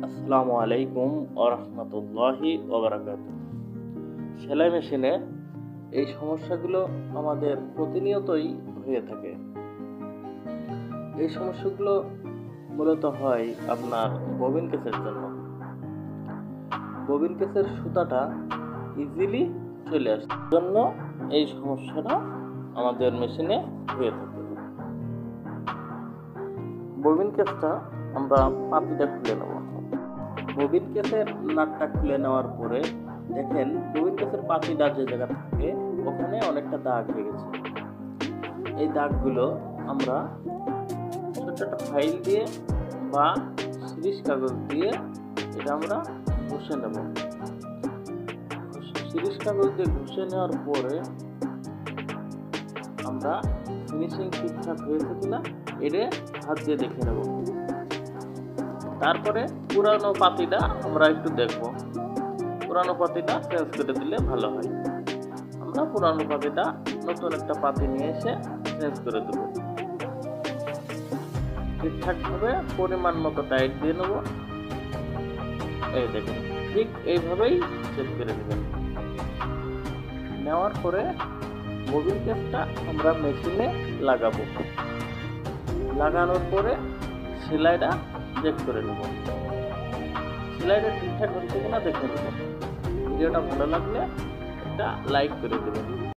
আসসালামু আলাইকুম ওয়া রাহমাতুল্লাহি ওয়া বারাকাতুহু। সেলাই মেশিনে এই সমস্যাগুলো আমাদের প্রতিনিয়তই হয়ে থাকে। এই সমস্যাগুলো মূলত হয় আপনার ববিন কেসের জন্য। ববিন কেসের সুতাটা ইজিলি চলে আসার জন্য এই সমস্যাটা আমাদের মেশিনে হয়ে থাকে। ববিন কেসটা আমরা পাতিটা খুলে নেব। ববিন কেসের নাটটা খুলে নেওয়ার পরে দেখেন ববিন কেসের পাতিটা যে জায়গা থাকে ওখানে অনেকটা দাগ হয়ে গেছে। এই দাগগুলো আমরা ছোট একটা ফাইল দিয়ে বা সিরিজ কাগজ দিয়ে এটা আমরা ঘষে নেব। সিরিজ কাগজ দিয়ে ঘষে নেওয়ার পরে আমরা ফিনিশিং ঠিকঠাক হয়েছে কিনা এটা হাত দিয়ে দেখে নেব। তারপরে পুরানো পাতিটা আমরা একটু দেখব। পুরানো পাতিটা চেঞ্জ করে দিলে ভালো হয়। আমরা পুরানো পাতিটা নতুন একটা পাতি নিয়ে এসে চেঞ্জ করে দেব। ঠিকঠাকভাবে পরিমাণ মতো টাইট দিয়ে নেব। এই দেখুন ঠিক এইভাবেই চেঞ্জ করে দেবেন। নেওয়ার পরে ববিন কেসটা আমরা মেশিনে লাগাবো। লাগানোর পরে সেলাইটা চেক করে নেব। সেলাইটা ঠিকঠাক হচ্ছে কিনা দেখে নেব। ভিডিওটা ভালো লাগলে একটা লাইক করে দেবেন।